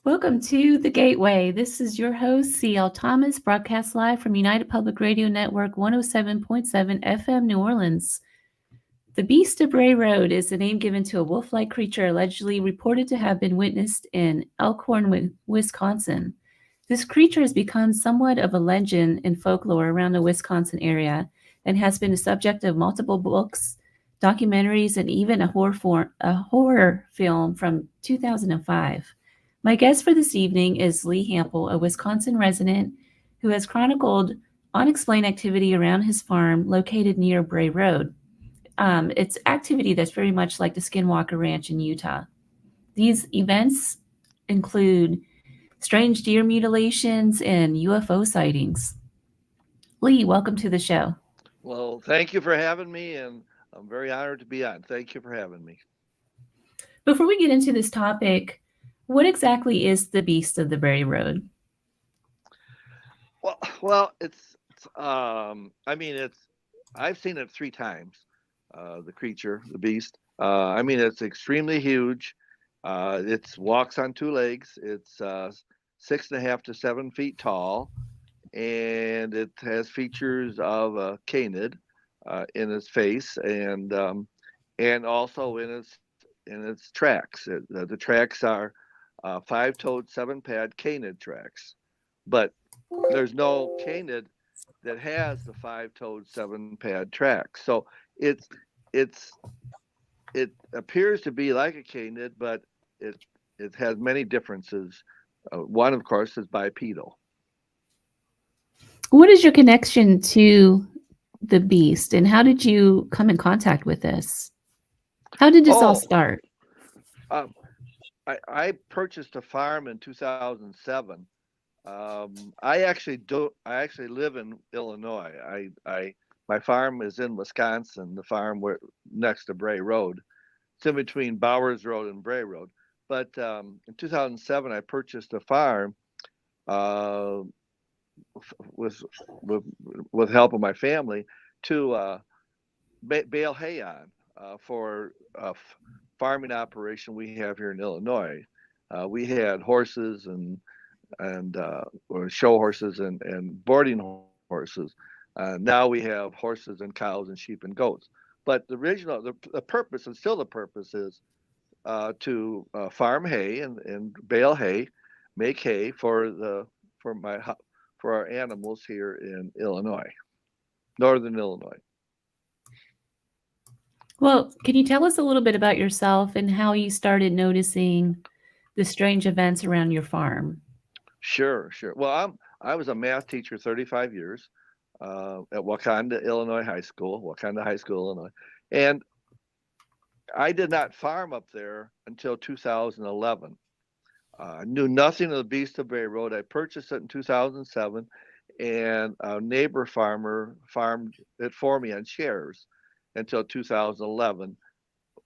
Welcome to The Gateway. This is your host, C.L. Thomas, broadcast live from United Public Radio Network 107.7 FM New Orleans. The Beast of Bray Road is the name given to a wolf-like creature allegedly reported to have been witnessed in Elkhorn, Wisconsin. This creature has become somewhat of a legend in folklore around the Wisconsin area and has been the subject of multiple books, documentaries, and even a horror film from 2005. My guest for this evening is Lee Hampel, a Wisconsin resident who has chronicled unexplained activity around his farm located near Bray Road. It's activity that's very much like the Skinwalker Ranch in Utah. These events include strange deer mutilations and UFO sightings. Lee, welcome to the show. Well, thank you for having me, and I'm very honored to be on. Thank you for having me. Before we get into this topic, what exactly is the Beast of the Bray Road? Well, it's I've seen it three times. The creature, the beast. It's extremely huge. It walks on two legs. It's 6.5 to 7 feet tall, and it has features of a canid in its face, and also in its tracks. The tracks are five-toed, seven-pad canid tracks, but there's no canid that has the five-toed, seven-pad tracks. So it's it's it appears to be like a canid, but it it has many differences. One, of course, is bipedal. What is your connection to the Beast, and how did you come in contact with this? How did this all Oh, start? um, I purchased a farm in 2007. I actually live in Illinois. My farm is in Wisconsin. The farm where next to Bray Road. It's in between Bowers Road and Bray Road. But in 2007, I purchased a farm uh, with with with help of my family to bale hay on for a farming operation we have here in Illinois. We had horses and or show horses and boarding horses. Now we have horses and cows and sheep and goats. But the purpose, and still the purpose, is to farm hay and bale hay, make hay for my for our animals here in Illinois, northern Illinois. Well, can you tell us a little bit about yourself and how you started noticing the strange events around your farm? Sure, sure. Well, I was a math teacher 35 years at Wakanda High School, Illinois, and I did not farm up there until 2011. I knew nothing of the Beast of Bay Road. I purchased it in 2007, and a neighbor farmer farmed it for me on shares until 2011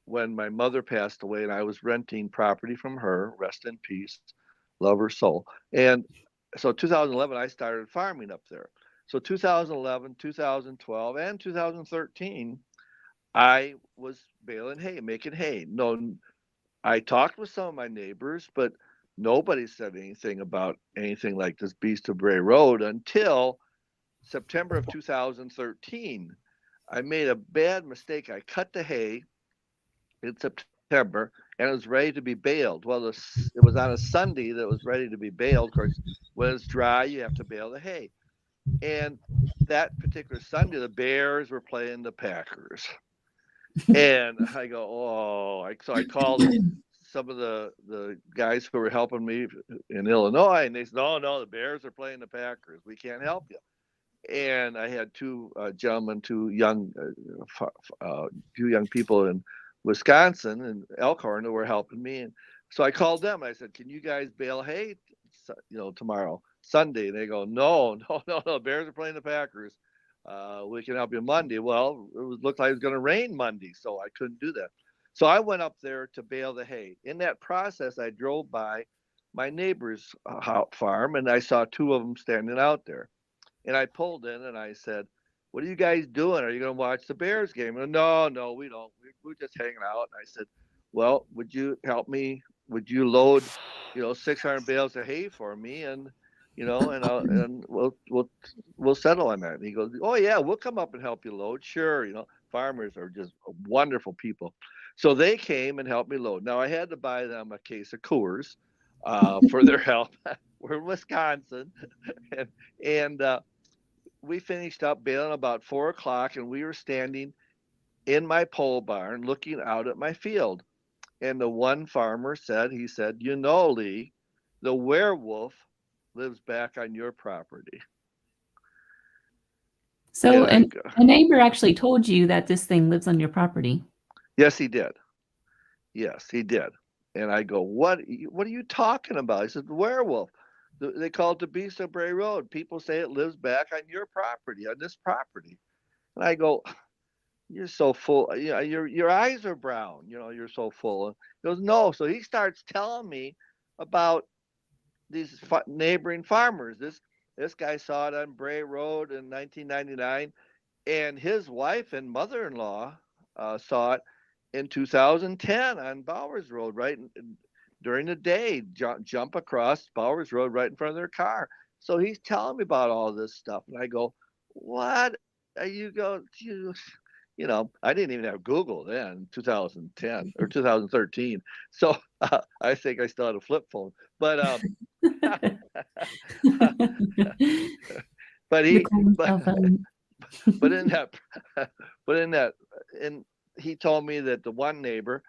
when my mother passed away and I was renting property from her. Rest in peace, love her soul. And so 2011, I started farming up there. So 2011, 2012, and 2013, I was baling hay, making hay. No, I talked with some of my neighbors, but nobody said anything about anything like this Beast of Bray Road until September of 2013. I made a bad mistake. I cut the hay in September and it was ready to be baled. Well, it was on a Sunday that was ready to be baled. Of course, when it's dry, you have to bale the hay. And that particular Sunday, the Bears were playing the Packers. And I go, so I called some of the guys who were helping me in Illinois, and they said, no, the Bears are playing the Packers. We can't help you. And I had two gentlemen, two young people in Wisconsin and Elkhorn who were helping me. And so I called them. I said, "Can you guys bale hay, tomorrow, Sunday?" And they go, "No, no. Bears are playing the Packers. We can help you Monday." Well, looked like it was going to rain Monday, so I couldn't do that. So I went up there to bale the hay. In that process, I drove by my neighbor's farm, and I saw two of them standing out there. And I pulled in and I said, "What are you guys doing? Are you going to watch the Bears game?" And, no, we don't. We're just hanging out. And I said, "Well, would you help me? Would you load 600 bales of hay for me, and and we'll settle on that. And he goes, oh yeah, we'll come up and help you load. Sure, farmers are just wonderful people. So they came and helped me load. Now I had to buy them a case of Coors for their help. We're in Wisconsin, and we finished up baling about 4 o'clock, and we were standing in my pole barn looking out at my field. And the one farmer said, Lee, the werewolf lives back on your property. So, and a neighbor actually told you that this thing lives on your property. Yes, he did. Yes, he did. And I go, what are you talking about? He said, the werewolf. They call it the beast of Bray Road. People say it lives back on your property, on this property. And I go, you're so full. Your eyes are brown. You're so full. He goes, no. So he starts telling me about these neighboring farmers. This guy saw it on Bray Road in 1999, and his wife and mother-in-law saw it in 2010 on Bowers Road, right during the day, jump across Bowers Road right in front of their car. So he's telling me about all this stuff, and I go, what? I didn't even have Google then, 2010 or 2013. So I think I still had a flip phone, but but he but in that and he told me that the one neighbor,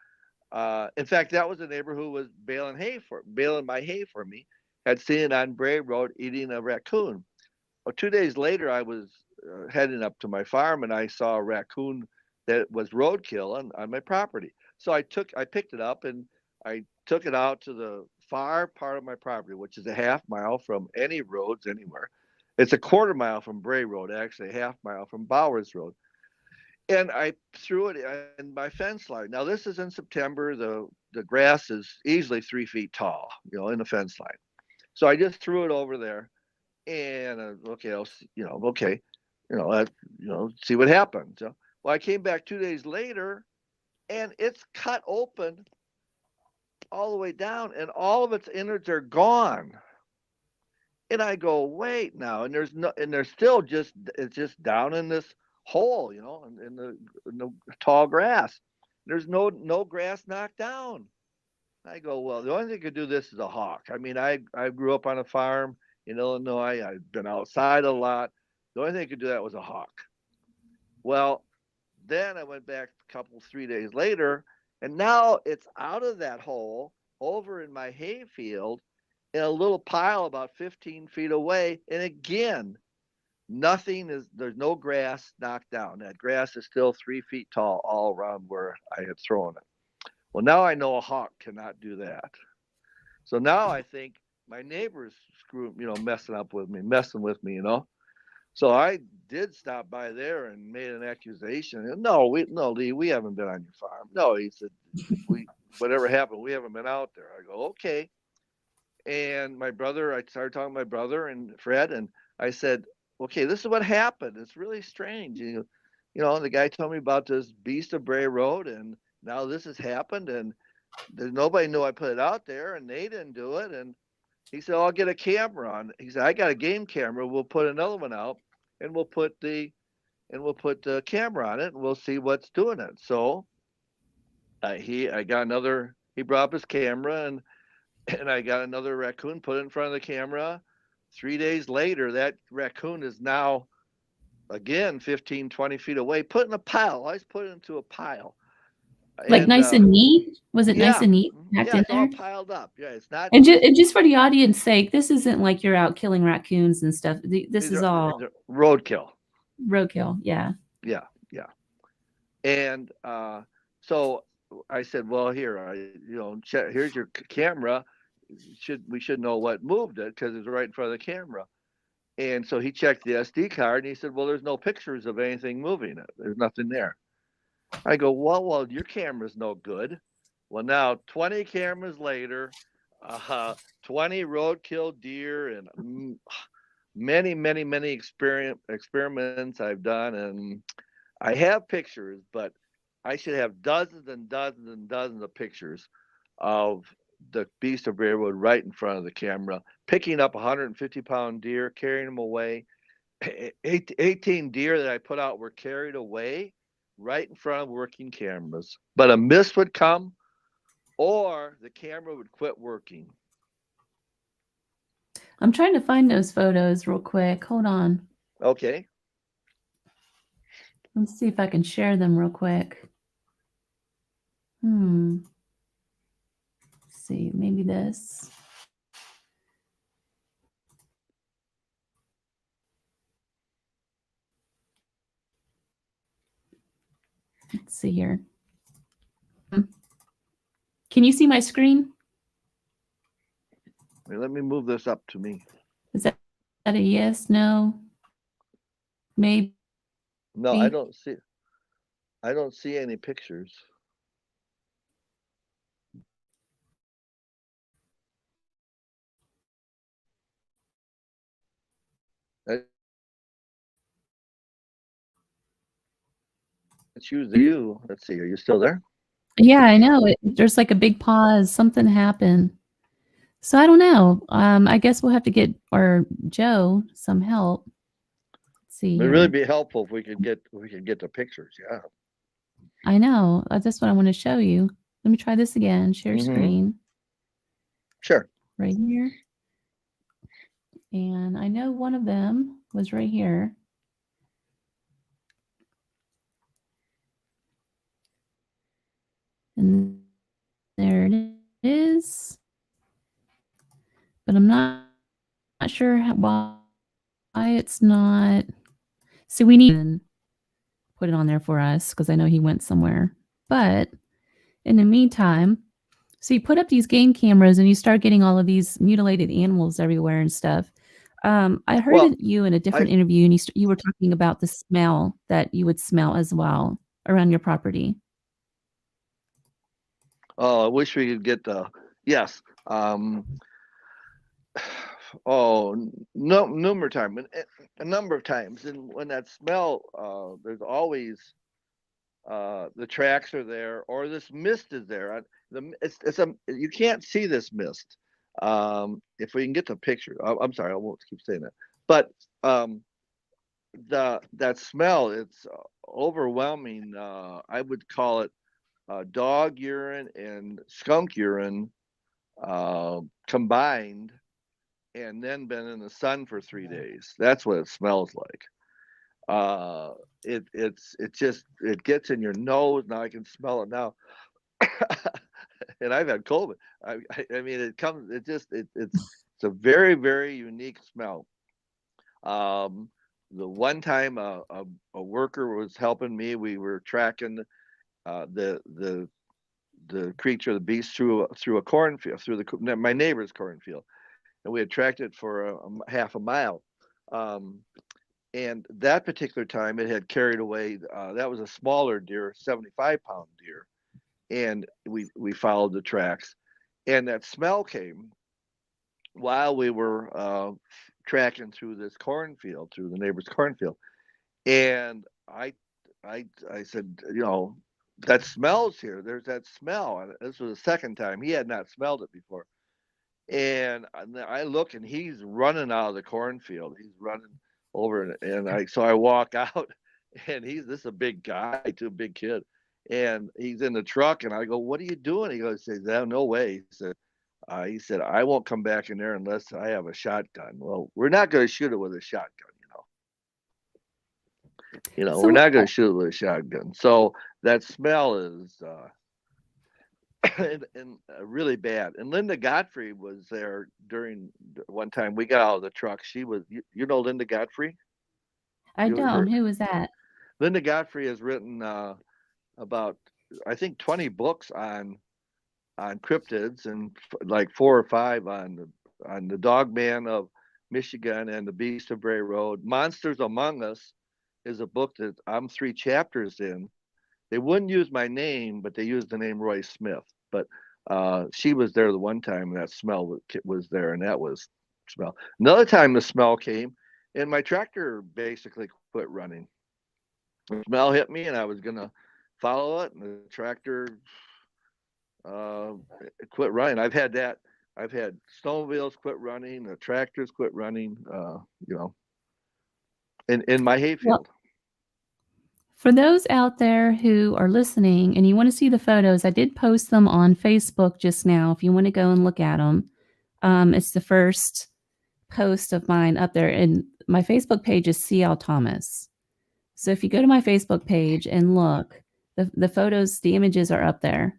in fact, that was a neighbor who was baling my hay for me, had seen it on Bray Road eating a raccoon. Well, 2 days later, I was heading up to my farm, and I saw a raccoon that was roadkill on my property. So I picked it up, and I took it out to the far part of my property, which is a half mile from any roads anywhere. It's a quarter mile from Bray Road, actually, a half mile from Bowers Road. And I threw it in my fence line. Now, this is in September. The grass is easily 3 feet tall, in the fence line. So I just threw it over there, and okay, see what happens. Well, I came back 2 days later, and it's cut open all the way down, and all of its innards are gone. And I go, wait now, and there's still it's just down in this hole, in the tall grass. There's no grass knocked down. I go, well, the only thing that could do this is a hawk. I mean, I grew up on a farm in Illinois. I've been outside a lot. The only thing that could do that was a hawk. Well, then I went back 3 days later, and now it's out of that hole over in my hay field in a little pile about 15 feet away. And again, there's no grass knocked down. That grass is still 3 feet tall all around where I had thrown it. Well, now I know a hawk cannot do that. So now I think my neighbor's messing with me. So I did stop by there and made an accusation. No, Lee, we haven't been on your farm. No, he said, whatever happened, we haven't been out there. I go, okay. And I started talking to my brother and Fred, and I said, okay, this is what happened. It's really strange. The guy told me about this beast of Bray Road, and now this has happened, and nobody knew I put it out there, and they didn't do it. And he said, I'll get a camera on. He said, I got a game camera. We'll put another one out, and we'll put the camera on it, and we'll see what's doing it. So he brought up his camera, and I got another raccoon, put it in front of the camera. 3 days later, that raccoon is now, again, 15, 20 feet away, put in a pile. I just put it into a pile. Like nice and neat? Was it nice and neat? It's all piled up. Yeah, it's not. And just for the audience sake, this isn't like you're out killing raccoons and stuff. This is all roadkill. Roadkill, yeah. Yeah. And so I said, well, here, here's your camera. We should know what moved it because it's right in front of the camera. And so he checked the SD card, and he said, well, there's no pictures of anything moving it. There's nothing there. I go, well, your camera's no good. Well, now 20 cameras later, 20 roadkill deer and many, many, many experiments I've done, and I have pictures, but I should have dozens and dozens and dozens of pictures of the beast of Bray Road right in front of the camera, picking up 150-pound deer, carrying them away. 18 deer that I put out were carried away right in front of working cameras. But a mist would come, or the camera would quit working. I'm trying to find those photos real quick. Hold on. Okay. Let's see if I can share them real quick. Let's see, maybe this. Let's see here. Can you see my screen? Let me move this up to me. Is that a yes, no, maybe? No, I don't see any pictures. It's you. Let's see. Are you still there? Yeah, I know. There's like a big pause. Something happened. So I don't know. I guess we'll have to get our Joe some help. Let's see It'd here. really be helpful if we could get the pictures. Yeah. I know. That's what I want to show you. Let me try this again. Share screen. Sure. Right here. And I know one of them was right here. And there it is. But I'm not sure why it's not. See, we need to put it on there for us because I know he went somewhere. But in the meantime, so you put up these game cameras and you start getting all of these mutilated animals everywhere and stuff. I heard you in a different interview, and you were talking about the smell that you would smell as well around your property. Oh, I wish we could get the yes. No, numerous times, a number of times, and when that smell, there's always the tracks are there, or this mist is there. You can't see this mist. If we can get the picture, I'm sorry, I won't keep saying that, but that smell, it's overwhelming. I would call it dog urine and skunk urine combined, and then been in the sun for 3 days. That's what it smells like. It gets in your nose. Now I can smell it now. And I've had COVID. I mean, it's a very, very unique smell. The one time a worker was helping me, we were tracking the creature, the beast, through a cornfield, through my neighbor's cornfield, and we had tracked it for half a mile. And that particular time, it had carried away. That was a smaller deer, 75-pound deer, and we followed the tracks, and that smell came while we were tracking through this cornfield, through the neighbor's cornfield, and I said, that smells here. There's that smell. And this was the second time. He had not smelled it before. And I look, and he's running out of the cornfield. He's running over, and so I walk out, and this is a big guy, too, a big kid. And he's in the truck, and I go, "What are you doing?" He says, "No way." He said, "I won't come back in there unless I have a shotgun." Well, we're not going to shoot it with a shotgun. We're not going to shoot it with a shotgun. So that smell is and really bad. And Linda Godfrey was there during one time we got out of the truck. She was, Linda Godfrey? I don't. Who was that? Linda Godfrey has written about, I think, 20 books on cryptids, and like 4 or 5 on the Dog Man of Michigan and the Beast of Bray Road. Monsters Among Us is a book that I'm 3 chapters in. They wouldn't use my name, but they used the name Roy Smith. But she was there the one time, and that smell was there, and that was smell. Another time the smell came, and my tractor basically quit running. The smell hit me, and I was going to follow it, and the tractor quit running. I've had that. I've had snowmobiles quit running, the tractors quit running. In my Well, hayfield. for those out there who are listening and you want to see the photos, I did post them on Facebook just now. If you want to go and look at them, it's the first post of mine up there, and my Facebook page is CL Thomas. So if you go to my Facebook page and look, the photos, the images are up there.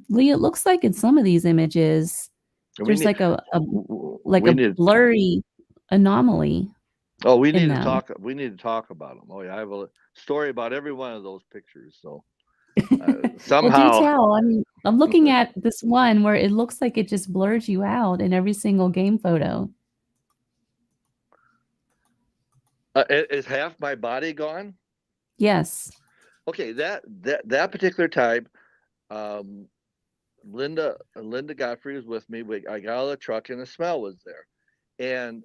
Lee, it looks like in some of these images, We there's need like a we need blurry anomaly we in need to them. talk. We need to talk about them. Oh yeah, I have a story about every one of those pictures. So Well, do somehow tell. I mean, I'm looking at this one where it looks like it just blurs you out in every single game photo. is half my body gone? Yes. Okay, that particular time, um, Linda Godfrey was with me. I got out of the truck and the smell was there, and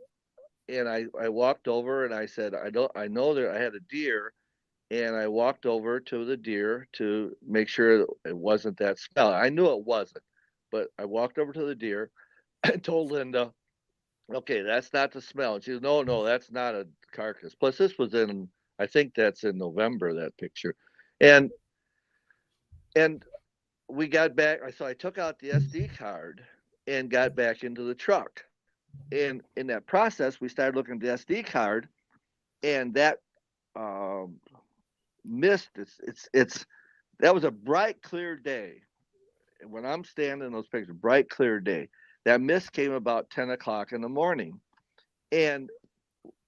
I walked over and I said I know that I had a deer, and I walked over to the deer to make sure it wasn't that smell. I knew it wasn't, but I walked over to the deer and told Linda, okay, that's not the smell. And she said, no, that's not a carcass. Plus, this was in, I think that's in November, that picture. And and we got back. So I took out the SD card and got back into the truck. And in that process, we started looking at the SD card, and that um, mist. It's that was a bright, clear day. When I'm standing in those pictures, bright, clear day. That mist came about 10 o'clock in the morning, and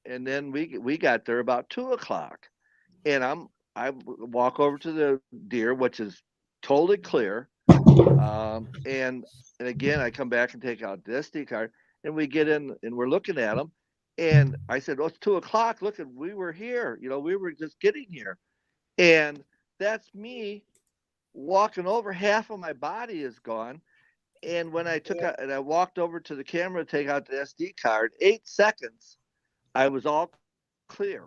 then we got there about 2 o'clock, and I walk over to the deer, which is totally clear, and again I come back and take out the SD card, and we get in and we're looking at them, and I said, "Oh, it's 2 o'clock. Look, we were here. We were just getting here." And that's me walking over. Half of my body is gone. And when I took out and I walked over to the camera to take out the SD card, 8 seconds, I was all clear.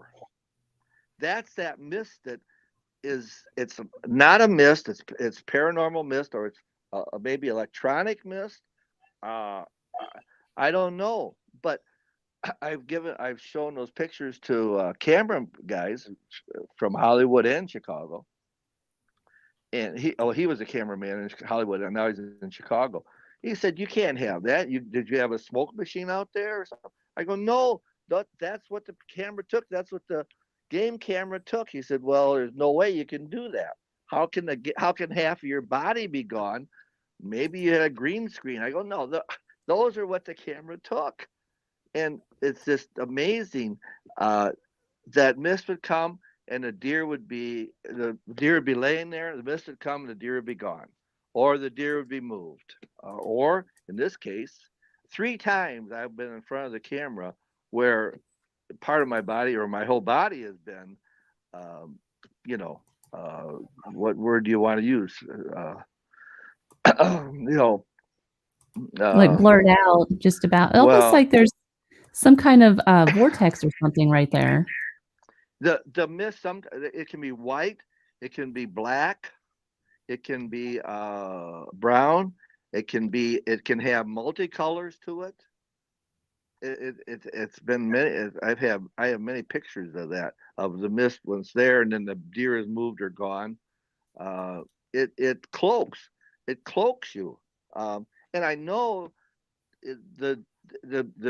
That's that mist that it's not a mist. It's paranormal mist, or it's maybe electronic mist. Uh, I don't know, but I've shown those pictures to camera guys from Hollywood and Chicago, and he was a cameraman in Hollywood, and now he's in Chicago. He said, "You can't have that. Did you have a smoke machine out there or something?" I go, "No, that's what the camera took. That's what the game camera took." He said, "Well, there's no way you can do that. How can half of your body be gone? Maybe you had a green screen." I go, "No, those are what the camera took." And it's just amazing. Uh, that mist would come, and the deer would be laying there. The mist would come, and the deer would be gone, or the deer would be moved, or in this case, 3 times I've been in front of the camera where part of my body or my whole body has been, um, you know, uh, what word do you want to use? You know, Like uh, blurred out just about. Almost well, like there's some kind of vortex or something right there. the mist. It can be white, it can be black, it can be brown. It can have multicolors to it. It's been many. I have many pictures of that, of the mist when it's there, and then the deer is moved or gone. Uh, it cloaks you, and I know the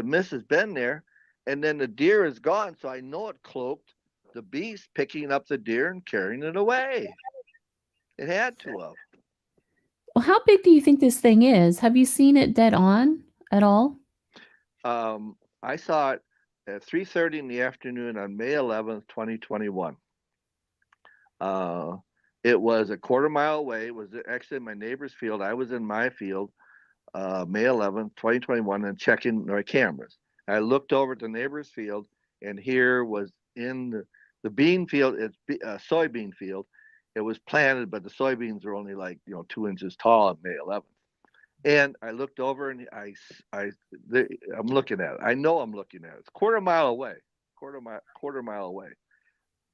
mist has been there, and then the deer is gone, so I know it cloaked the beast picking up the deer and carrying it away. It had to have. Well, how big do you think this thing is? Have you seen it dead on at all? I saw it at 3:30 in the afternoon on May 11th, 2021. Uh, it was a quarter mile away. It was actually in my neighbor's field. I was in my field, May 11th, 2021, and checking my cameras. I looked over at the neighbor's field, and here was in the bean field. It's a soybean field. It was planted, but the soybeans are only like 2 inches tall on May 11th. And I looked over, and I'm looking at it. I know I'm looking at it. It's quarter mile away, quarter mile away,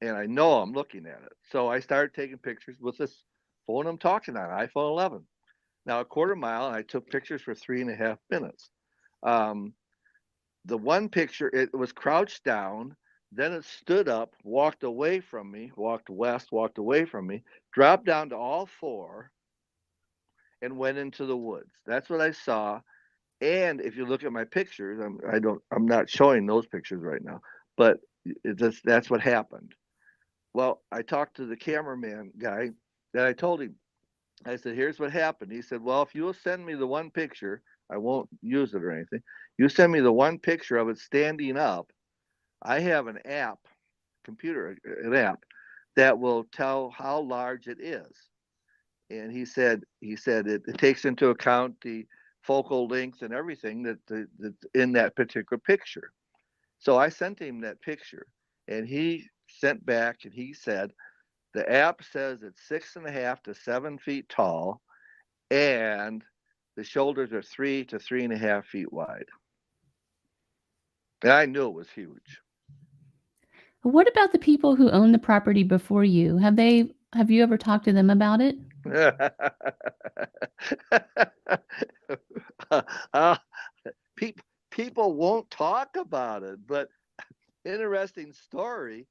and I know I'm looking at it. So I started taking pictures with this phone I'm talking on, iPhone 11. now a quarter mile, and I took pictures for 3.5 minutes. Um, the one picture, it was crouched down, then it stood up, walked away from me, walked west, walked away from me, dropped down to all four, and went into the woods. That's what I saw. And if you look at my pictures, I'm not showing those pictures right now, but that's what happened. Well, I talked to the cameraman guy, and I told him, I said, here's what happened. He said, well, if you'll send me the one picture, I won't use it or anything. You send me the one picture of it standing up. I have an app, an app that will tell how large it is. And it takes into account the focal length and everything that's in that particular picture. So I sent him that picture, and he sent back and he said, the app says it's 6.5 to 7 feet tall, and the shoulders are 3 to 3.5 feet wide. And I knew it was huge. What about the people who own the property before you? Have you ever talked to them about it? People won't talk about it, but interesting story.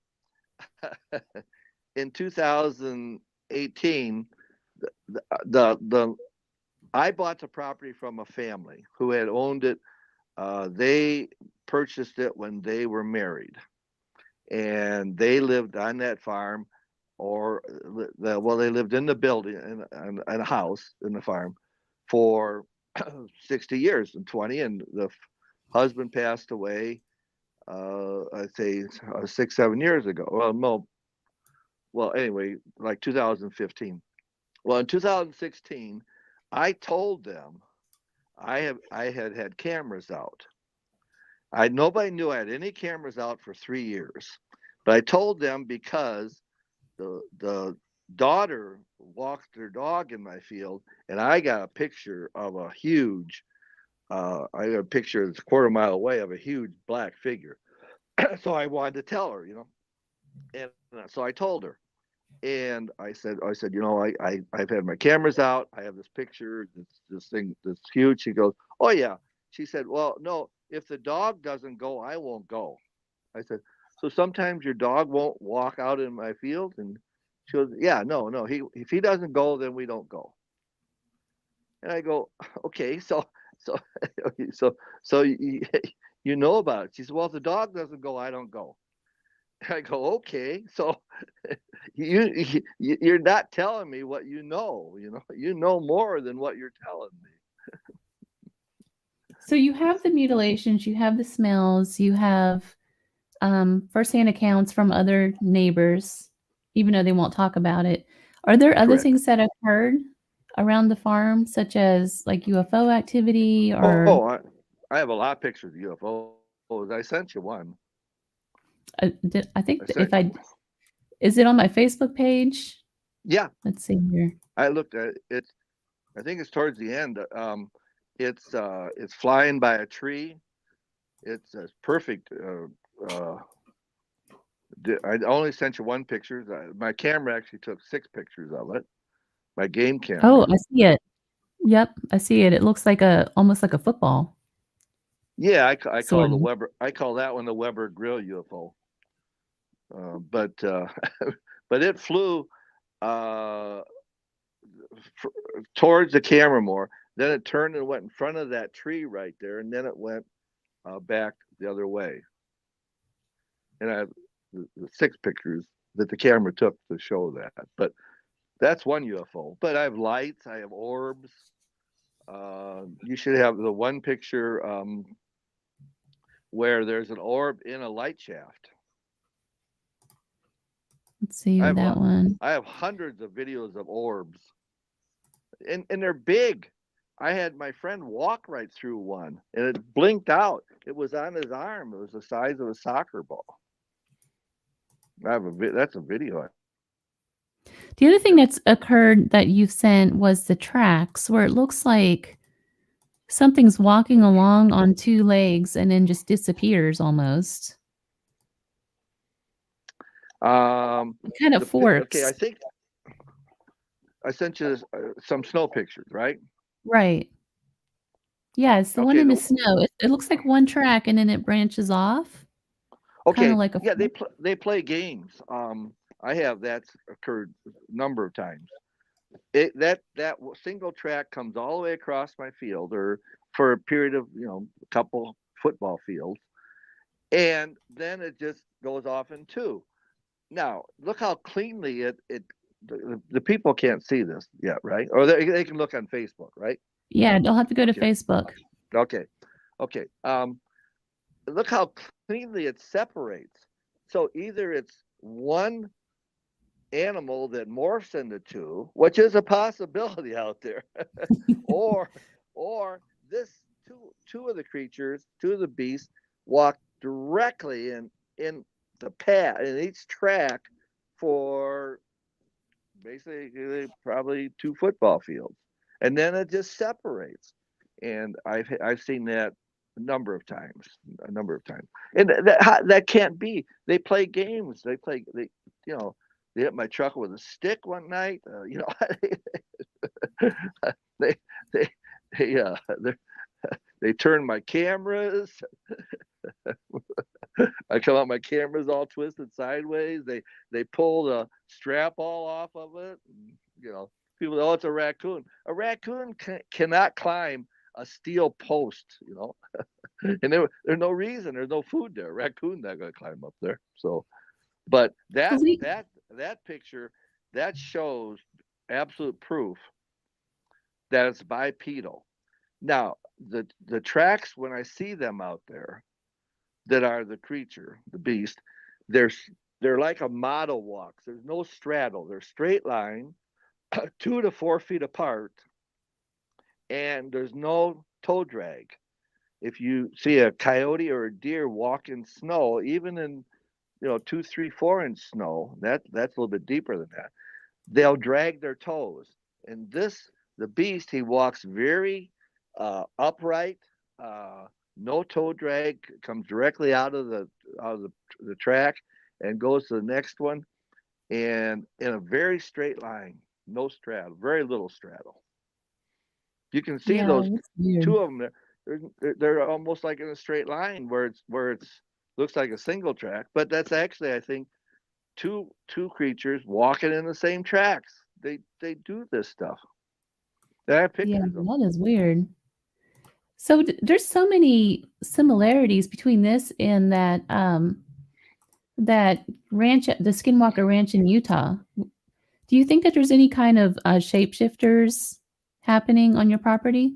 In 2018, I bought the property from a family who had owned it. They purchased it when they were married, and they lived on that farm, they lived in the building in a house in the farm for 60 years and 20, and the husband passed away. I'd say 6-7 years ago. Well, no, well, anyway, like 2015. Well, in 2016, I told them I had cameras out. Nobody knew I had any cameras out for 3 years, but I told them because the daughter walked their dog in my field, and I got a picture of a huge. I got a picture that's a quarter mile away of a huge black figure. So I wanted to tell her, and so I told her, and I said, I've had my cameras out. I have this picture, this thing that's huge. She goes, oh yeah. She said, well, no, if the dog doesn't go, I won't go. I said, so sometimes your dog won't walk out in my field? And she goes, yeah, no. If he doesn't go, then we don't go. And I go, okay, so so so you know about it. She said, well, if the dog doesn't go, I don't go. I go, okay, so you're not telling me what you know. You know more than what you're telling me. So you have the mutilations, you have the smells, you have firsthand accounts from other neighbors, even though they won't talk about it. Are there other Correct. things that occurred around the farm, such as like UFO activity or? Oh, I have a lot of pictures of UFOs. I sent you one. I think I sent. is it on my Facebook page? Yeah, Let's see here. I looked at it. I think it's towards the end. It's flying by a tree. It's perfect. I only sent you one picture. My camera actually took 6 pictures of it. My game camera. Oh, I see it. Yep, I see it. It looks like almost like a football. Yeah, I call Sort the of. Weber. I call that one the Weber Grill UFO. But but it flew towards the camera more. Then it turned and went in front of that tree right there, and then it went back the other way. And I have the 6 pictures that the camera took to show that. But that's one UFO. But I have lights. I have orbs. You should have the one picture where there's an orb in a light shaft. Let's see that one. I have hundreds of videos of orbs, and they're big. I had my friend walk right through one, and it blinked out. It was on his arm. It was the size of a soccer ball. That's a video. The other thing that's occurred that you've sent was the tracks, where it looks like something's walking along on 2 legs and then just disappears almost. It kind of forks. Okay, I think I sent you some snow pictures, right? Right. Yeah, it's the one Okay, in the snow. It looks like one track and then it branches off, kind of okay, like a yeah, fork. they play games. I have that's occurred a number of times. Single track comes all the way across my field, or for a period of a couple football fields, and then it just goes off in two. Now look how cleanly the people can't see this yet, right? Or they can look on Facebook, right? Yeah, you'll have to go to Okay, Facebook. okay, okay. Look how cleanly it separates. So either it's one animal that morphs into two, which is a possibility out there, or or this two of the creatures, two of the beasts, walk directly in the path in each track for basically probably two football fields, and then it just separates. And I've seen that a number of times, and that can't be. They play games. You know they hit my truck with a stick one night. They they they they turn my cameras. I come out, my camera's all twisted sideways. They pull the strap all off of it. People, oh, it's a raccoon. A raccoon cannot climb a steel post. And there's no reason. There's no food there. A raccoon's not going to climb up there. So, but So we that picture that shows absolute proof that it's bipedal. Now, the tracks, when I see them out there, that are the creature, the beast, they're they're like a model walks. There's no straddle. They're straight line, 2 to 4 feet apart, and there's no toe drag. If you see a coyote or a deer walk in snow, even in 2, 3, 4 inch snow, that's a little bit deeper than that. They'll drag their toes. And the beast, he walks very upright, no toe drag, comes directly out of the track and goes to the next one, and in a very straight line, no straddle, very little straddle. You can see yeah, those that's weird. two of them. They're almost like in a straight line where it's looks like a single track, but that's actually, I think, two creatures walking in the same tracks. They do this stuff. They have Yeah, pictures of them. that is weird. So there's so many similarities between this and that ranch, the Skinwalker Ranch in Utah. Do you think that there's any kind of shapeshifters happening on your property?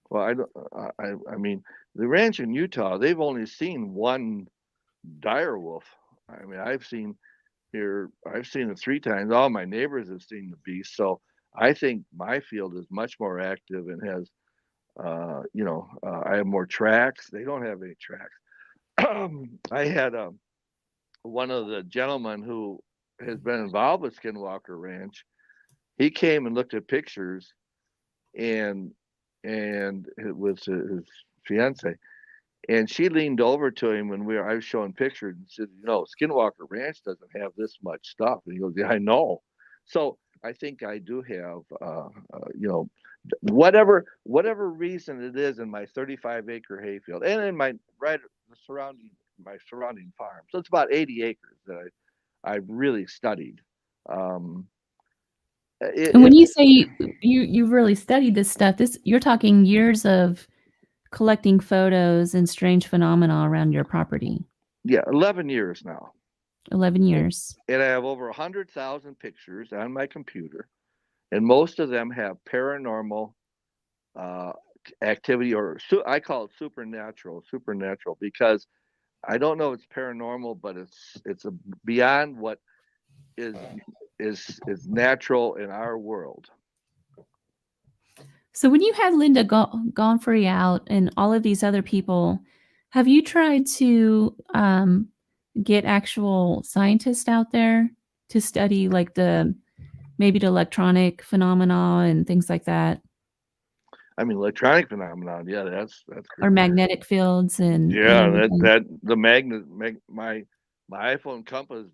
Well, I don't. I mean, the ranch in Utah, they've only seen one dire wolf. I mean, I've seen it 3 times. All my neighbors have seen the beast. So I think my field is much more active and has, I have more tracks. They don't have any tracks. I had one of the gentlemen who has been involved with Skinwalker Ranch. He came and looked at pictures, and it was his fiance, and she leaned over to him when I was showing pictures and said, Skinwalker Ranch doesn't have this much stuff. And he goes, yeah, I know. So I think I do have, whatever reason it is in my 35-acre hayfield and in my surrounding farm. So it's about 80 acres that I've really studied. Um, And when it, you say you've really studied this stuff, this you're talking years of collecting photos and strange phenomena around your property. yeah, 11 years now. 11 years. And I have over 100,000 pictures on my computer, and most of them have paranormal uh, activity, or I call it supernatural, because I don't know if it's paranormal, but it's beyond what is is natural in our world. So when you had Linda Gonfrey out and all of these other people, have you tried to get actual scientists out there to study like maybe the electronic phenomena and things like that, I mean, electronic phenomenon. Yeah, that's or crazy. magnetic fields and Yeah, everything? that the magnet my iPhone compass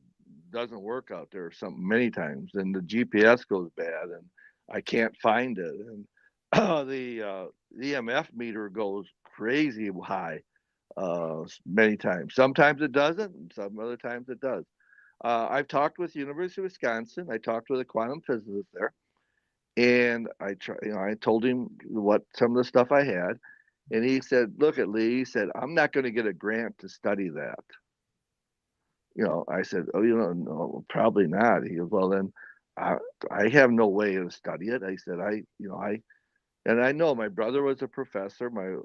doesn't work out there some many times, and the GPS goes bad, and I can't find it, and the EMF meter goes crazy high many times. Sometimes it doesn't, and some other times it does. I've talked with University of Wisconsin. I talked with a quantum physicist there, and I told him what some of the stuff I had, and he said, "Look at Lee." He said, "I'm not going to get a grant to study that." I said, "Oh, no, probably not." He goes, "Well, then I, I have no way to study it." I said, and I know my brother was a professor, my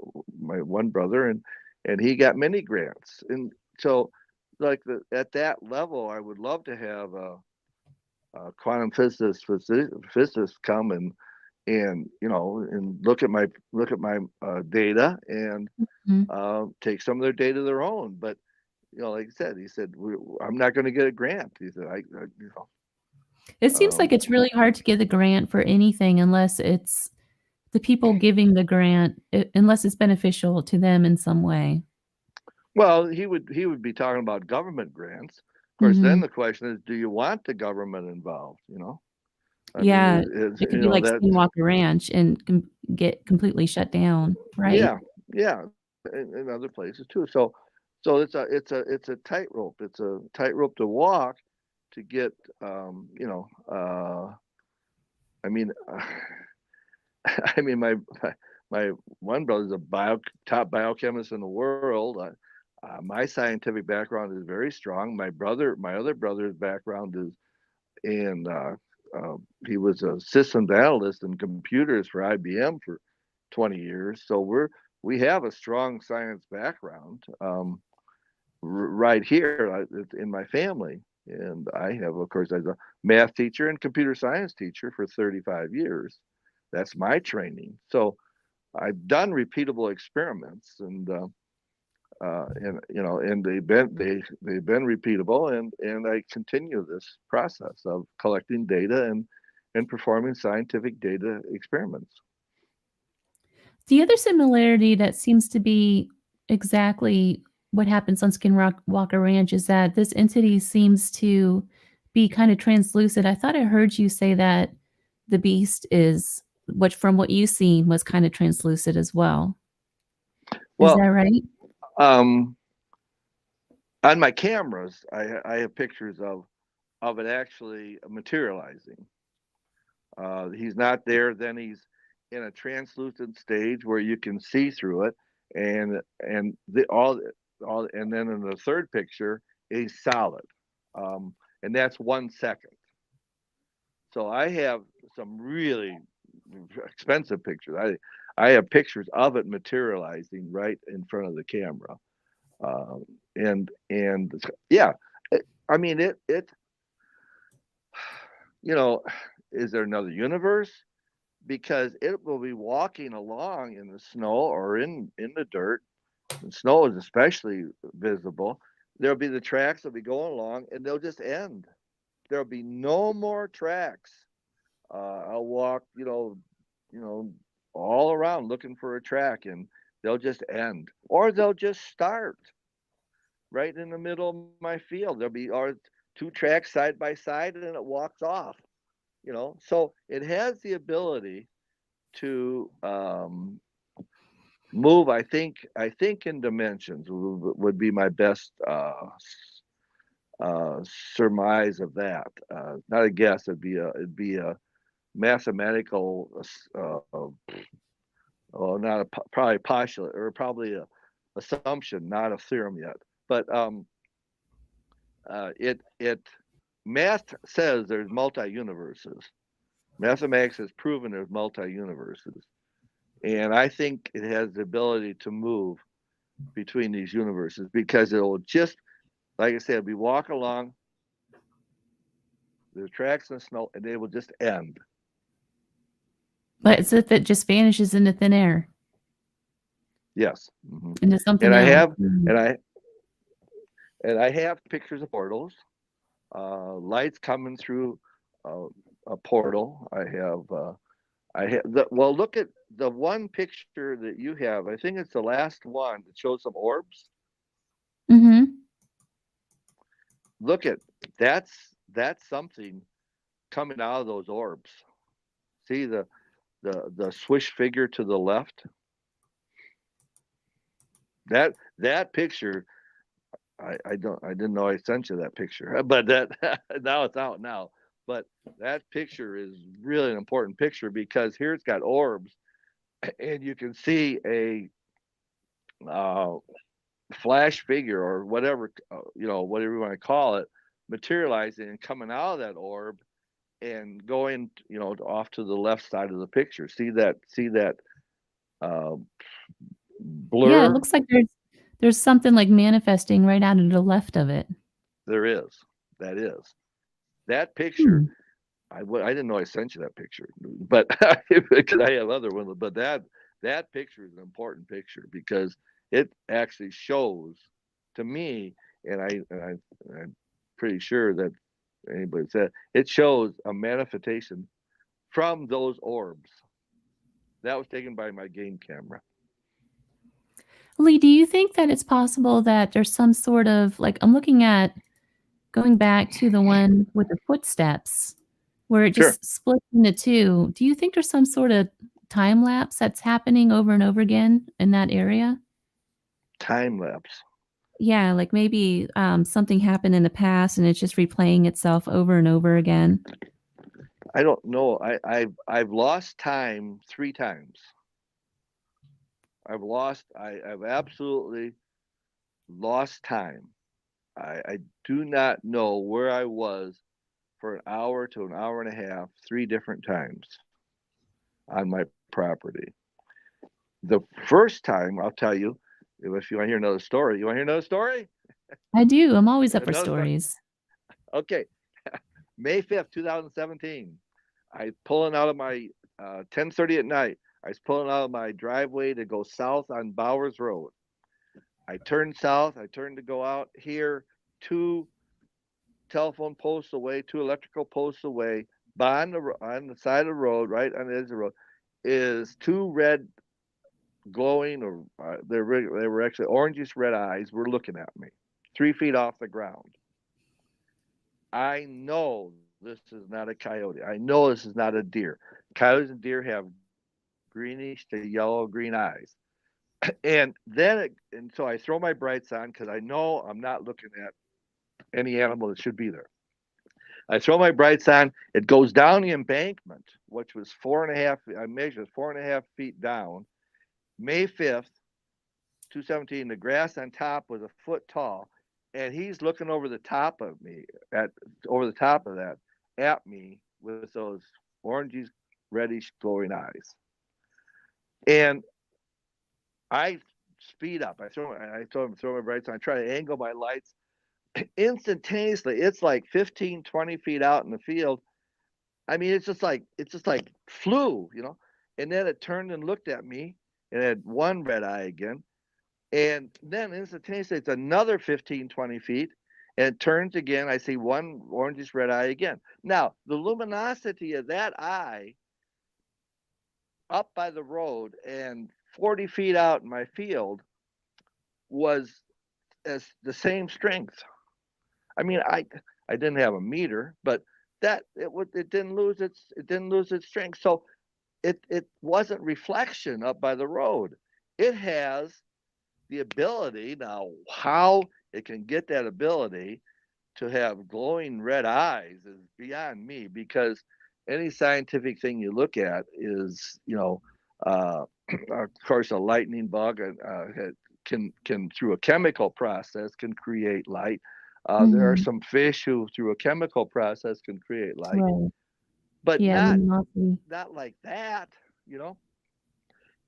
one brother, and he got many grants, and so like at that level, I would love to have a quantum physicist come and look at my data and Mhm. take some of their data their own. But like I said, he said, "I'm not going to get a grant." He said, It seems like um, it's really hard to get the grant for anything unless it's the people giving the grant, unless it's beneficial to them in some way. well, he would be talking about government grants. Of course, then Mhm. the question is, do you want the government involved? I mean, Yeah, is it could be like that Skinwalker Ranch and get completely shut down, right? yeah, yeah, in other places too. So it's a tightrope. It's a tightrope to walk to get I mean I mean my one brother's a top biochemist in the world. My scientific background is very strong. My other brother's background is in he was a systems analyst in computers for IBM for 20 years. So we have a strong science background right here in my family. And I have, of course, as a math teacher and computer science teacher for 35 years. That's my training. So I've done repeatable experiments, and they've been repeatable, and I continue this process of collecting data and performing scientific data experiments. The other similarity that seems to be exactly what happens on Skinwalker Ranch is that this entity seems to be kind of translucent. I thought I heard you say that the beast is, what from what you've seen, was kind of translucent as well. Is Well, that right? um, on my cameras, I have pictures of it actually materializing. He's not there, then he's in a translucent stage where you can see through it, and all, and then in the third picture, he's solid, and that's 1 second. So I have some really expensive pictures. I have pictures of it materializing right in front of the camera, um, and yeah, I mean it. You know, is there another universe? Because it will be walking along in the snow or in the dirt. And snow is especially visible. There'll be the tracks that'll be going along, and they'll just end. There'll be no more tracks. I'll walk, you know, all around looking for a track, and they'll just end, or they'll just start right in the middle of my field. There'll be or two tracks side by side, and it walks off. So it has the ability to move. I think in dimensions would be my best surmise of that. Not a guess. It'd be a mathematical. Well, not probably postulate or probably a assumption, not a theorem yet. But it math says there's multi universes. Mathematics has proven there's multi universes, and I think it has the ability to move between these universes because it'll just, like I said, we walk along the tracks in the snow, and they will just end. But it's if it just vanishes into thin air, Yes. Hmm. into And something I else. have and I have pictures of portals, lights coming through a portal. Well, look at the one picture that you have. I think it's the last one that shows some orbs. Mm-hmm. Look at that's something coming out of those orbs. See the swish figure to the left? That picture, I didn't know I sent you that picture, but that now it's out now. But that picture is really an important picture because here it's got orbs, and you can see a uh, flash figure or whatever, whatever you want to call it, materializing and coming out of that orb and going, off to the left side of the picture. See that uh, Yeah, it blur? looks like there's something like manifesting right out of the left of it. There is. That is. That picture, Hmm. I didn't know I sent you that picture, but because I have other ones. But that picture is an important picture because it actually shows to me, I'm pretty sure that anybody said it shows a manifestation from those orbs. That was taken by my game camera. Lee, do you think that it's possible that there's some sort of like I'm looking at going back to the one with the footsteps where it Sure, just splits into two. Do you think there's some sort of time lapse that's happening over and over again in that area? time lapse. Yeah, like maybe something happened in the past and it's just replaying itself over and over again. I don't know. I've lost time 3 times. I've absolutely lost time. I do not know where I was for an hour to an hour and a half, 3 different times on my property. The first time, I'll tell you, if you want to hear another story. You want to hear another story? I do. I'm always up for Another story. stories. Okay. May 5th, 2017. I pulling out of my 10:30 at night. I was pulling out of my driveway to go south on Bowers Road. I turned south. I turned to go out here, two telephone posts away, two electrical posts away, on the side of the road, right on the edge of the road, is two red glowing, or they were actually orangish red eyes, were looking at me, 3 feet off the ground. I know this is not a coyote. I know this is not a deer. Coyotes and deer have greenish to yellow green eyes. And so I throw my brights on because I know I'm not looking at any animal that should be there. I throw my brights on. It goes down the embankment, which was 4.5. I measured 4.5 feet down. May 5th, 217. The grass on top was a foot tall, and he's looking over the top of me, at over the top of that, at me with those orangish, reddish, glowing eyes. And I speed up. Throw my brights on. I try to angle my lights instantaneously. It's like 15, 20 feet out in the field. I mean, it's just like flew. And then it turned and looked at me and had one red eye again. And then instantaneously, it's another 15, 20 feet. And it turns again. I see one orangish red eye again. Now, the luminosity of that eye up by the road and 40 feet out in my field was as the same strength. I mean, I didn't have a meter, but it didn't lose its strength. So it wasn't reflection up by the road. It has the ability. Now, how it can get that ability to have glowing red eyes is beyond me, because any scientific thing you look at is, of course, a lightning bug can through a chemical process can create light. There are Mhm. some fish who through a chemical process can create light, Right. but Yeah, luminosity. not like that, you know.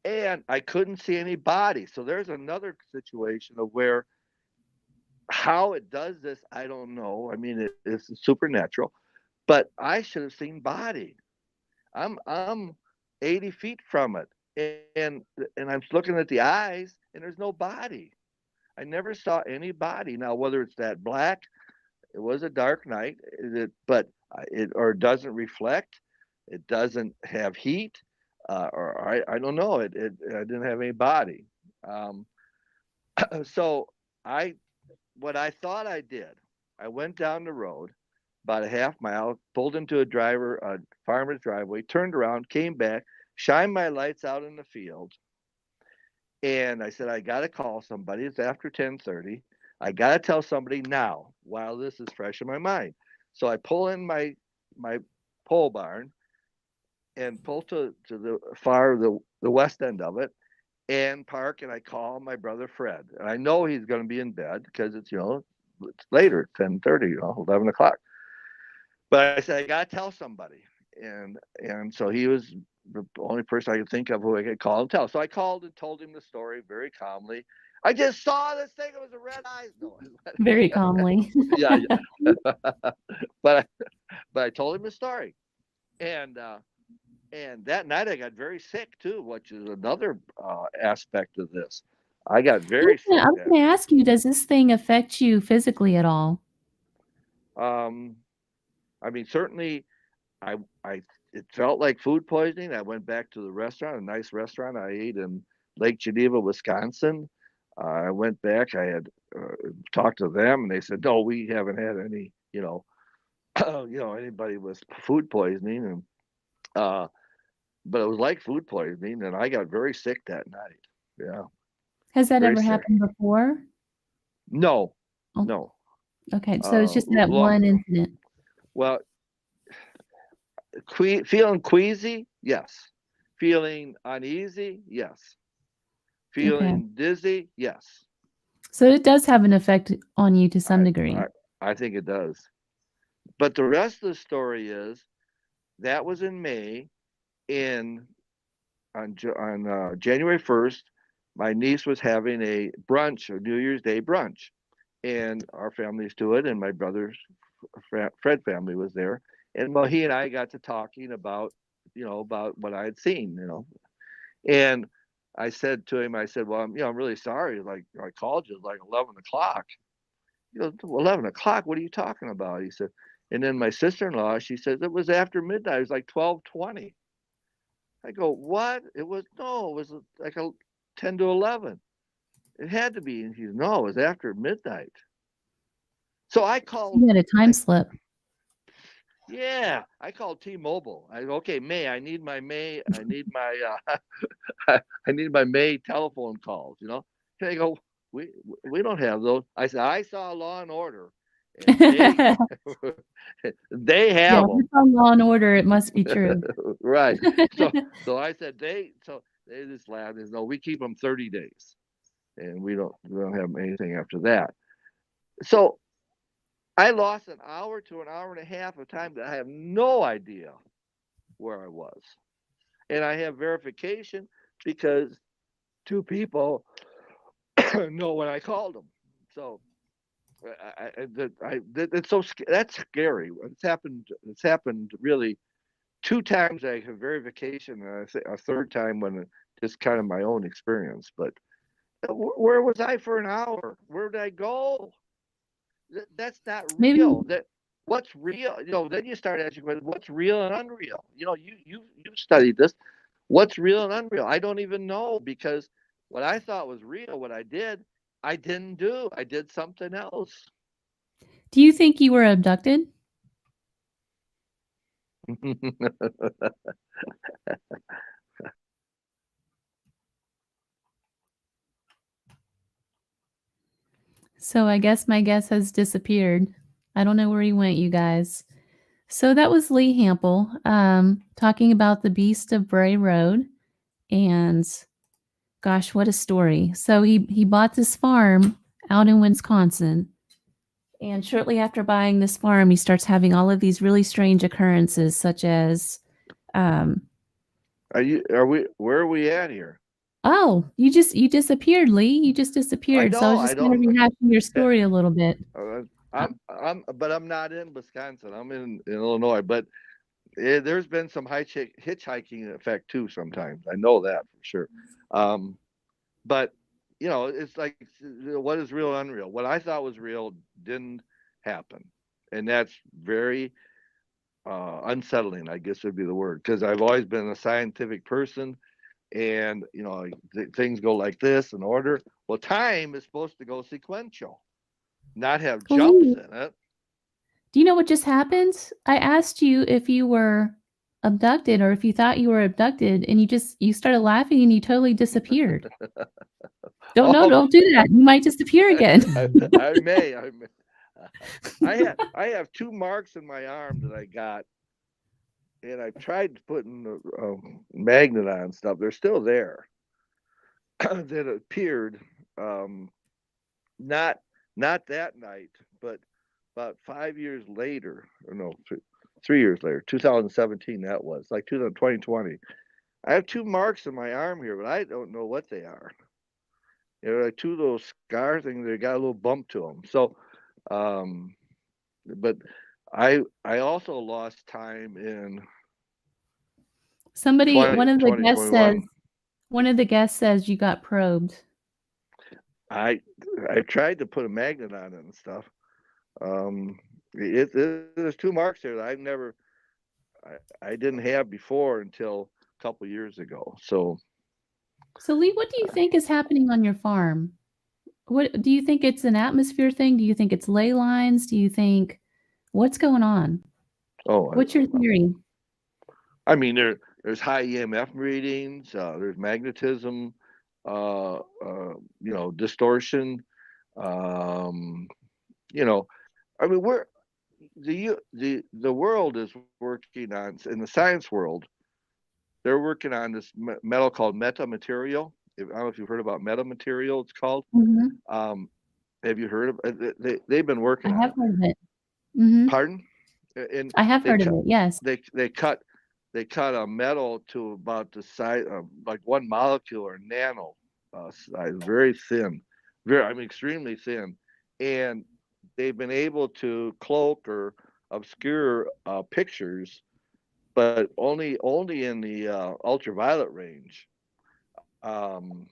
And I couldn't see any body. So there's another situation of where how it does this, I don't know. I mean, it's supernatural, but I should have seen body. I'm 80 feet from it, and I'm looking at the eyes, and there's no body. I never saw any body. Now, whether it's that black, it was a dark night, but it or doesn't reflect, it doesn't have heat, or I don't know. I didn't have any body. Um, so I what I thought I did, I went down the road, about a half mile, pulled into a farmer's driveway, turned around, came back, shined my lights out in the field, and I said, I got to call somebody. It's after 10:30. I got to tell somebody now while this is fresh in my mind. So I pull in my pole barn and pull to the west end of it and park, and I call my brother Fred. And I know he's going to be in bed because it's later, 10:30, 11 o'clock. But I said, I got to tell somebody. And so he was the only person I could think of who I could call and tell. So I called and told him the story very calmly. I just saw this thing. It was a red eyes. No. Very calmly. Yeah. but I told him the story. And that night I got very sick too, which is another aspect of this. I got very sick. I was going to ask you, does this thing affect you physically at all? I mean, certainly, it felt like food poisoning. I went back to the restaurant, a nice restaurant I ate in Lake Geneva, Wisconsin. I went back. I had talked to them, and they said, "No, we haven't had any, anybody with food poisoning." And but it was like food poisoning, and I got very sick that night. Yeah. Has that Very ever sick. happened before? No, Oh, no. okay, so it's just that one incident. Well, feeling queasy, yes. Feeling uneasy, yes. Feeling dizzy, yes. So it does have an effect on you to some degree. I think it does. But the rest of the story is that was in May. On January 1st, my niece was having a brunch, a New Year's Day brunch, and our families do it, and my brother's Fred family was there, and well, he and I got to talking about what I had seen, and I said to him, well, I'm really sorry, like I called you like 11 o'clock. He goes, 11 o'clock, what are you talking about? He said, and then my sister-in-law, she says it was after midnight, it was like 12:20. I go, what? It was like 10 to 11. It had to be. And he goes, no, it was after midnight. So I called. You had a time slip. Yeah, I called T-Mobile. I go, okay, May. I need my May telephone calls. And they go, we don't have those. I said, I saw Law and Order, and they have them. It's on Law and Order. It must be true. Right. So I said they just laughed. No, we keep them 30 days, and we don't have anything after that. So I lost an hour to an hour and a half of time that I have no idea where I was, and I have verification because two people know when I called them. So that's scary. It's happened really 2 times. I have verification, and a third time when just kind of my own experience. But where was I for an hour? Where did I go? That's not real. What's real? Then you start asking what's real and unreal. You've studied this. What's real and unreal? I don't even know, because what I thought was real, what I didn't do. I did something else. Do you think you were abducted? So I guess my guess has disappeared. I don't know where he went, you guys. So that was Lee Hampel talking about the Beast of Bray Road. And gosh, what a story. So he bought this farm out in Wisconsin. And shortly after buying this farm, he starts having all of these really strange occurrences, such as where are we at here? Oh, you disappeared, Lee. You just disappeared. So I was just kind of rehashing your story a little bit. But I'm not in Wisconsin. I'm in Illinois. But there's been some hitchhiking effect too sometimes. I know that for sure. But it's like, what is real and unreal? What I thought was real didn't happen, and that's very unsettling, I guess would be the word, because I've always been a scientific person. And things go like this in order. Well, time is supposed to go sequential, not have jumps in it. Do you know what just happened? I asked you if you were abducted or if you thought you were abducted, and you started laughing and you totally disappeared. Oh, Don't do that. You might disappear again. I may. I have two marks in my arm that I got, and I tried putting a magnet on stuff. They're still there. That appeared, um, not not that night, but about 5 years later, or no, 3 years later, 2017. That was like 2020. I have two marks in my arm here, but I don't know what they are. They're like two little scar things. They got a little bump to them. So, um, but I also lost time in Somebody, 2021. one of the guests says you got probed. I I tried to put a magnet on it and stuff. Um, there's two marks there that I didn't have before until a couple years ago. So So, Lee, what do you think is happening on your farm? What do you think it's an atmosphere thing? Do you think it's ley lines? Do you think what's going on? oh, What's your theory? I mean there's high EMF readings. There's magnetism. Distortion. Um, you know, I mean we're the world is working on in the science world. They're working on this metal called metamaterial. I don't know if you've heard about metamaterial. It's called. Mhm. Um, have you heard of it? They've been I working on have it. heard of it. Mhm. Pardon? And I have they heard of cut it, yes. they cut a metal to about the size of like one molecule or nano size, very thin, very I mean extremely thin, and they've been able to cloak or obscure pictures, but only in the ultraviolet range. Um,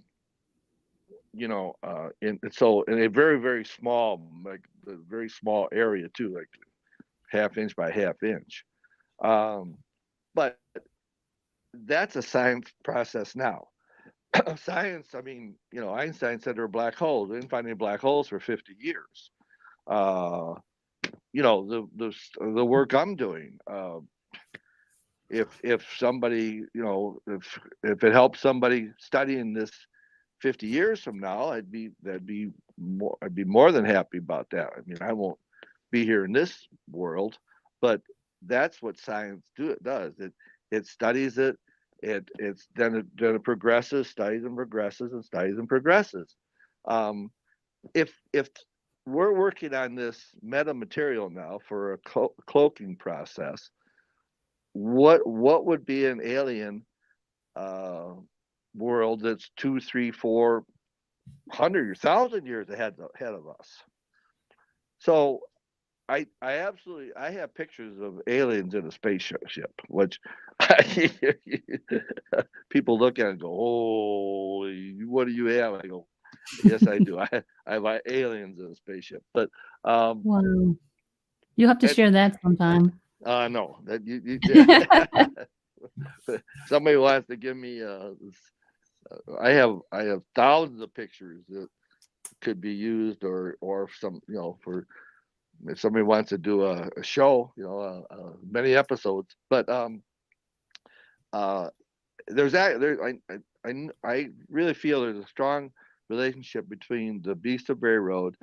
so in a very small, like a very small area too, like half inch by half inch. Um, but that's a science process now. Science, I mean, Einstein said there are black holes. They didn't find any black holes for 50 years. Uh, the work I'm doing. If somebody, if it helps somebody studying this 50 years from now, I'd be more than happy about that. I mean, I won't be here in this world, but that's what science does. It studies it. Then it progresses, studies and progresses, and studies and progresses. Um, if we're working on this metamaterial now for a cloaking process, what would be an alien uh, world that's 2, 3, 400 1,000 years ahead of us? So I absolutely I have pictures of aliens in a spaceship, which people look at and go, "Oh, what do you have?" I go, "Yes, I do. I have aliens in a spaceship." But Wow. You'll have to and share that sometime. no, that somebody wants to give me. I have thousands of pictures that could be used, or some for if somebody wants to do a show, many episodes. But uh, I really feel there's a strong relationship between the Beast of Bray Road,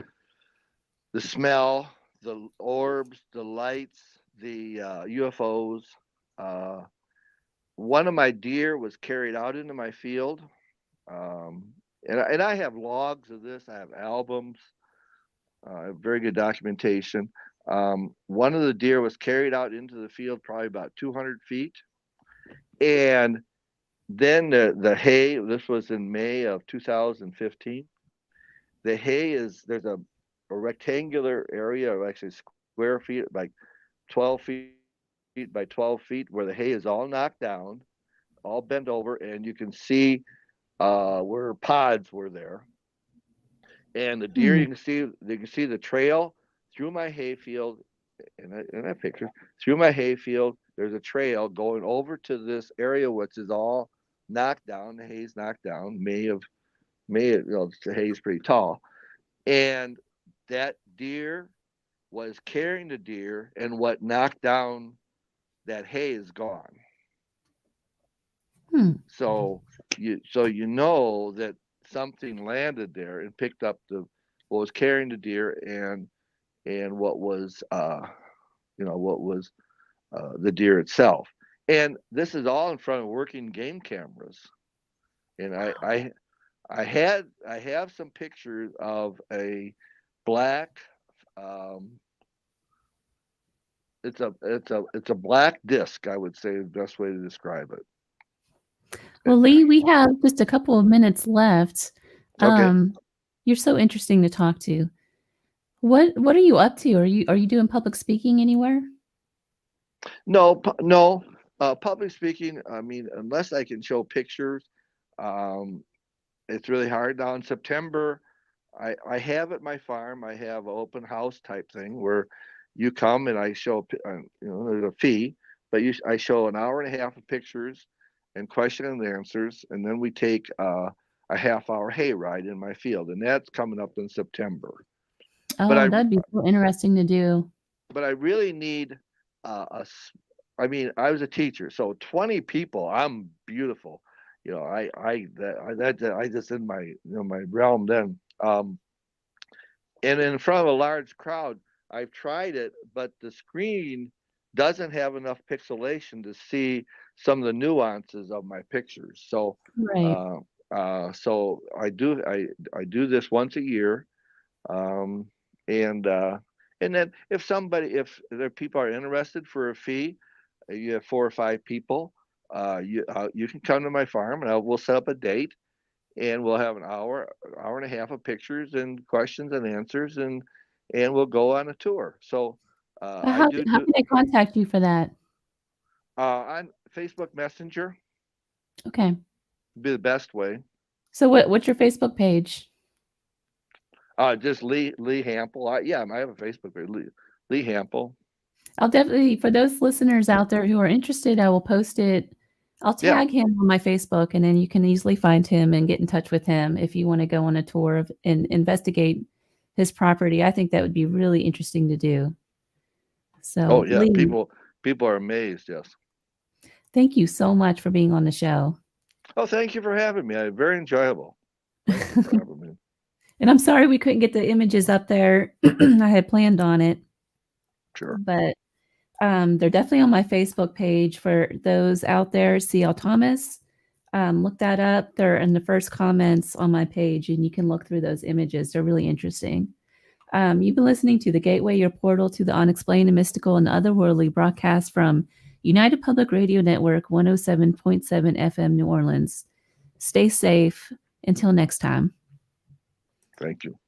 the smell, the orbs, the lights, the UFOs. Uh, One of my deer was carried out into my field, and I have logs of this. I have albums, very good documentation. One of the deer was carried out into the field, probably about 200 feet, and then the hay. This was in May of 2015. The hay there's a rectangular area, or actually square feet, like 12 feet by 12 feet, where the hay is all knocked down, all bent over, and you can see where pods were there. And the deer, Hmm. you can see the trail through my hayfield, in that picture, through my hayfield. There's a trail going over to this area which is all knocked down. The hay's knocked down. The hay's pretty tall, and that deer was carrying the deer, and what knocked down that hay is gone. Hmm. So you know that something landed there and picked up the what was carrying the deer and what was what was the deer itself. And this is all in front of working game cameras. And I have some pictures of a black um, it's a black disc, I would say the best way to describe it. Well, Lee, we have just a couple of minutes left. Okay. You're so interesting to talk to. What are you up to? Are you doing public speaking anywhere? No. Public speaking, I mean, unless I can show pictures, um, it's really hard. Now in September, I have at my farm, I have an open house type thing where you come and I show, there's a fee, but I show an hour and a half of pictures and question and answers, and then we take a half hour hay ride in my field, and that's coming up in September. But Oh, that'd be so interesting to do. I really need I mean, I was a teacher, so 20 people, I'm beautiful. I just in my my realm then. And in front of a large crowd, I've tried it, but the screen doesn't have enough pixelation to see some of the nuances of my pictures. So, Right. I do this once a year, um, and then if there people are interested for a fee, you have 4 or 5 people, you can come to my farm and we'll set up a date and we'll have an hour and a half of pictures and questions and answers, and we'll go on a tour. So I How can I contact you for that? On Facebook Messenger Okay. would be the best way. So what's your Facebook page? Just Lee Hampel. I have a Facebook page, Lee Hampel. I'll definitely, for those listeners out there who are interested, I will post it. I'll Yeah. tag him on my Facebook, and then you can easily find him and get in touch with him if you want to go on a tour and investigate his property. I think that would be really interesting to do. So, Oh yeah, Lee, people are amazed. Yes. thank you so much for being on the show. Oh, thank you for having me. Very enjoyable. Thank you for having me. And I'm sorry we couldn't get the images up there. I had planned on it. Sure. But they're definitely on my Facebook page for those out there. C.L. Thomas. Look that up. They're in the first comments on my page, and you can look through those images. They're really interesting. You've been listening to The Gateway, your portal to the unexplained and mystical and otherworldly, broadcast from United Public Radio Network, 107.7 FM, New Orleans. Stay safe. Until next time. Thank you.